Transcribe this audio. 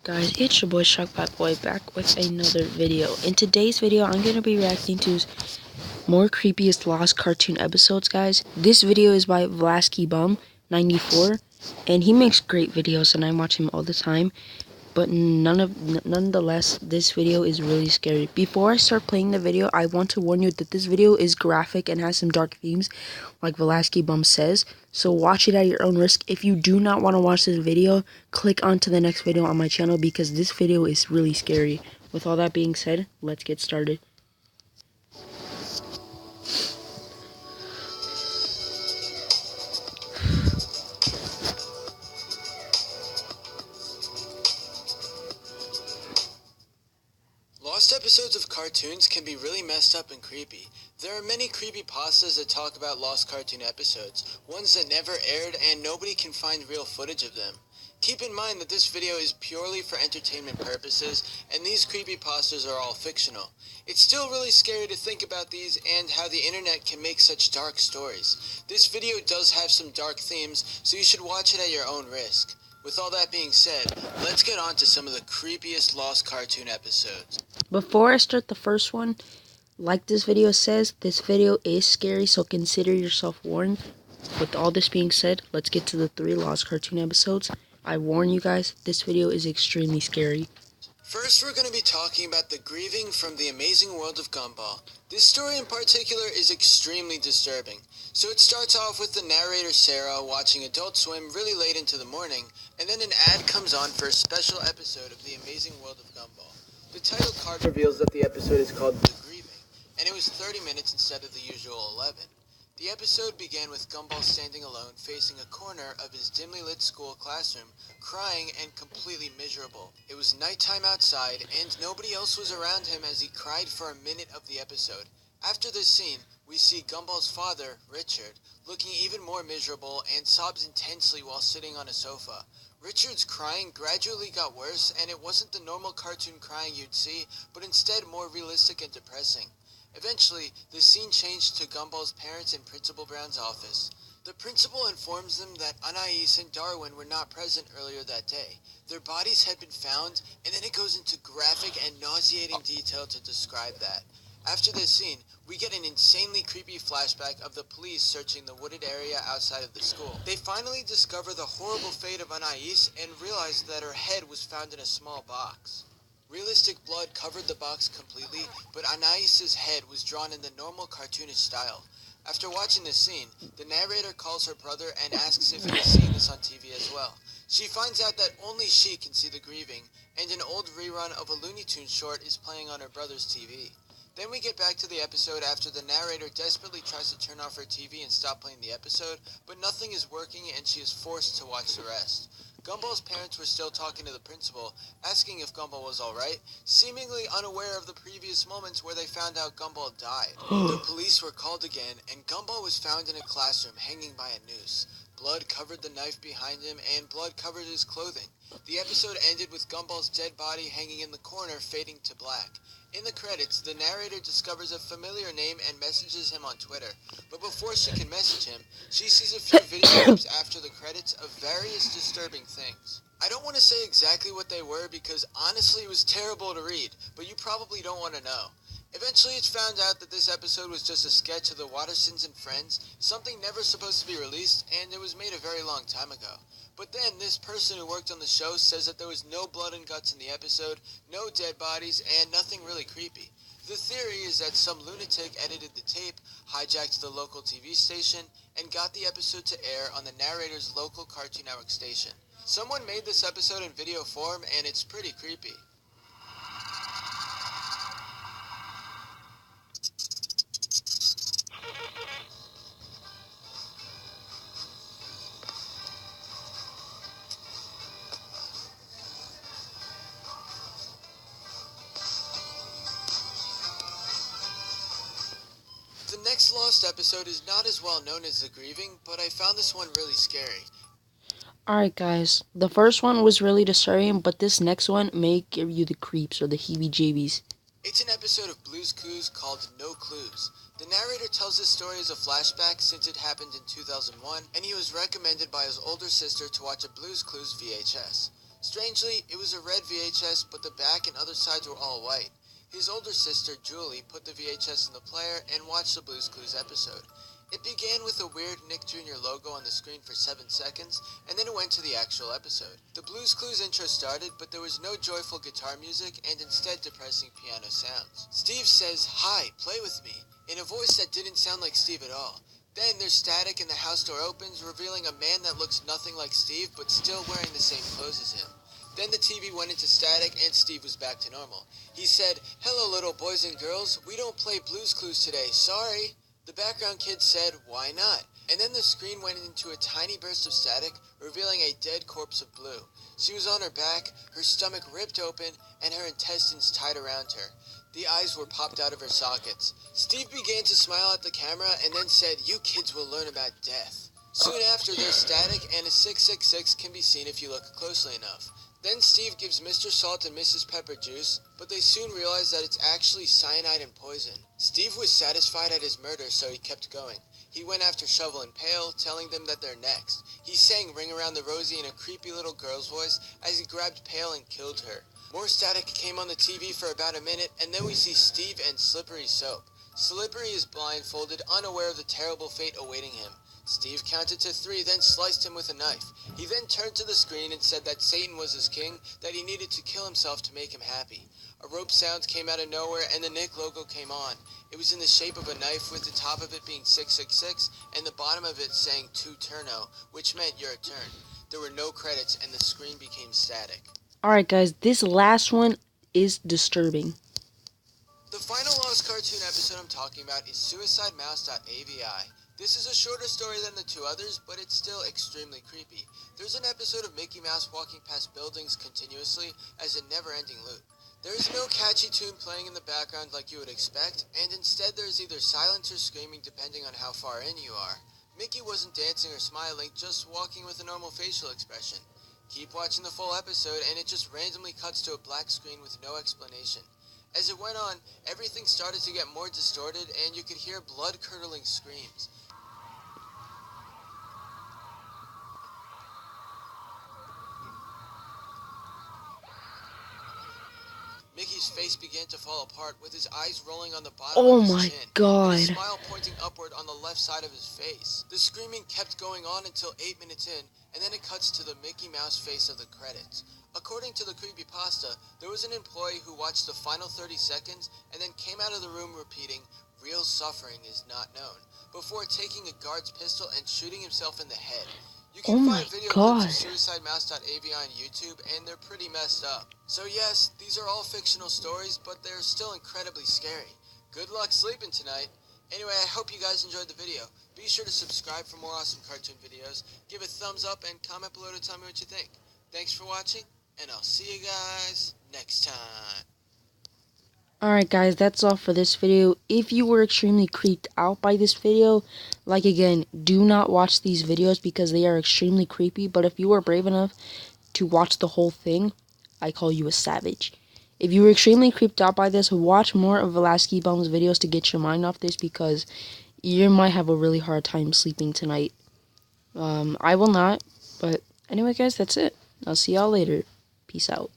Guys, it's your boy Shockbot back with another video. In today's video, I'm going to be reacting to more creepiest lost cartoon episodes, guys. This video is by Vlasky Bum 94, and he makes great videos and I watch him all the time. But nonetheless, this video is really scary. Before I start playing the video, I want to warn you that this video is graphic and has some dark themes, like Vlasky Bum says. So watch it at your own risk. If you do not want to watch this video, click on to the next video on my channel because this video is really scary. With all that being said, let's get started. Lost episodes of cartoons can be really messed up and creepy. There are many creepypastas that talk about lost cartoon episodes, ones that never aired and nobody can find real footage of them. Keep in mind that this video is purely for entertainment purposes, and these creepypastas are all fictional. It's still really scary to think about these and how the internet can make such dark stories. This video does have some dark themes, so you should watch it at your own risk. With all that being said, let's get on to some of the creepiest lost cartoon episodes. Before I start the first one, like this video says, this video is scary, so consider yourself warned. With all this being said, let's get to the 3 lost cartoon episodes. I warn you guys, this video is extremely scary. First, we're going to be talking about the grieving from the amazing world of Gumball. This story in particular is extremely disturbing. So it starts off with the narrator Sarah watching Adult Swim really late into the morning, and then an ad comes on for a special episode of the amazing world of Gumball. The title card reveals that the episode is called The Grieving, and it was 30 minutes instead of the usual 11. The episode began with Gumball standing alone facing a corner of his dimly lit school classroom, crying and completely miserable. It was nighttime outside, and nobody else was around him as he cried for a minute of the episode. After this scene, we see Gumball's father, Richard, looking even more miserable and sobs intensely while sitting on a sofa. Richard's crying gradually got worse, and it wasn't the normal cartoon crying you'd see, but instead more realistic and depressing. Eventually, the scene changed to Gumball's parents in Principal Brown's office. The principal informs them that Anais and Darwin were not present earlier that day. Their bodies had been found, and then it goes into graphic and nauseating detail to describe that. After this scene, we get an insanely creepy flashback of the police searching the wooded area outside of the school. They finally discover the horrible fate of Anais and realize that her head was found in a small box. Realistic blood covered the box completely, but Anais's head was drawn in the normal cartoonish style. After watching this scene, the narrator calls her brother and asks if he has seen this on TV as well. She finds out that only she can see the grieving, and an old rerun of a Looney Tunes short is playing on her brother's TV. Then we get back to the episode after the narrator desperately tries to turn off her TV and stop playing the episode, but nothing is working and she is forced to watch the rest. Gumball's parents were still talking to the principal, asking if Gumball was alright, seemingly unaware of the previous moments where they found out Gumball died. The police were called again, and Gumball was found in a classroom hanging by a noose. Blood covered the knife behind him, and blood covered his clothing. The episode ended with Gumball's dead body hanging in the corner, fading to black. In the credits, the narrator discovers a familiar name and messages him on Twitter. But before she can message him, she sees a few video clips after the credits of various disturbing things. I don't want to say exactly what they were because honestly it was terrible to read, but you probably don't want to know. Eventually it's found out that this episode was just a sketch of the Wattersons and Friends, something never supposed to be released, and it was made a very long time ago. But then this person who worked on the show says that there was no blood and guts in the episode, no dead bodies, and nothing really creepy. The theory is that some lunatic edited the tape, hijacked the local TV station, and got the episode to air on the narrator's local Cartoon Network station. Someone made this episode in video form, and it's pretty creepy. The next lost episode is not as well known as The Grieving, but I found this one really scary. Alright guys, the first one was really disturbing, but this next one may give you the creeps or the heebie-jeebies. It's an episode of Blue's Clues called No Clues. The narrator tells this story as a flashback since it happened in 2001, and he was recommended by his older sister to watch a Blue's Clues VHS. Strangely, it was a red VHS, but the back and other sides were all white. His older sister, Julie, put the VHS in the player and watched the Blue's Clues episode. It began with a weird Nick Jr. logo on the screen for 7 seconds, and then it went to the actual episode. The Blue's Clues intro started, but there was no joyful guitar music and instead depressing piano sounds. Steve says, "Hi, play with me," in a voice that didn't sound like Steve at all. Then there's static and the house door opens, revealing a man that looks nothing like Steve but still wearing the same clothes as him. Then the TV went into static and Steve was back to normal. He said, "Hello little boys and girls, we don't play Blue's Clues today, sorry." The background kid said, "Why not?" And then the screen went into a tiny burst of static, revealing a dead corpse of Blue. She was on her back, her stomach ripped open, and her intestines tied around her. The eyes were popped out of her sockets. Steve began to smile at the camera and then said, "You kids will learn about death." Soon after, there's static and a 666 can be seen if you look closely enough. Then Steve gives Mr. Salt and Mrs. Pepper juice, but they soon realize that it's actually cyanide and poison. Steve was satisfied at his murder, so he kept going. He went after Shovel and Pail, telling them that they're next. He sang Ring Around the Rosie in a creepy little girl's voice as he grabbed Pail and killed her. More static came on the TV for about a minute, and then we see Steve and Slippery Soap. Slippery is blindfolded, unaware of the terrible fate awaiting him. Steve counted to 3, then sliced him with a knife. He then turned to the screen and said that Satan was his king, that he needed to kill himself to make him happy. A rope sound came out of nowhere and the Nick logo came on. It was in the shape of a knife, with the top of it being 666 and the bottom of it saying "Tu turno," which meant your turn. There were no credits and the screen became static. Alright guys, this last one is disturbing. The final Lost Cartoon episode I'm talking about is SuicideMouse.avi. This is a shorter story than the 2 others, but it's still extremely creepy. There's an episode of Mickey Mouse walking past buildings continuously as a never-ending loop. There is no catchy tune playing in the background like you would expect, and instead there is either silence or screaming depending on how far in you are. Mickey wasn't dancing or smiling, just walking with a normal facial expression. Keep watching the full episode and it just randomly cuts to a black screen with no explanation. As it went on, everything started to get more distorted and you could hear blood-curdling screams. Mickey's face began to fall apart, with his eyes rolling on the bottom Oh of his my chin, god. and a smile pointing upward on the left side of his face. The screaming kept going on until 8 minutes in, and then it cuts to the Mickey Mouse face of the credits. According to the creepypasta, there was an employee who watched the final 30 seconds and then came out of the room repeating, "Real suffering is not known," before taking a guard's pistol and shooting himself in the head. You can Oh find my video god. clips of SuicideMouse.avi on YouTube, and they're pretty messed up. So yes, these are all fictional stories, but they're still incredibly scary. Good luck sleeping tonight. Anyway, I hope you guys enjoyed the video. Be sure to subscribe for more awesome cartoon videos, give a thumbs up, and comment below to tell me what you think. Thanks for watching, and I'll see you guys next time. Alright guys, that's all for this video. If you were extremely creeped out by this video, like again, do not watch these videos because they are extremely creepy. But if you were brave enough to watch the whole thing, I call you a savage. If you were extremely creeped out by this, watch more of Velasky Bum's videos to get your mind off this because you might have a really hard time sleeping tonight. I will not, but anyway guys, that's it. I'll see y'all later. Peace out.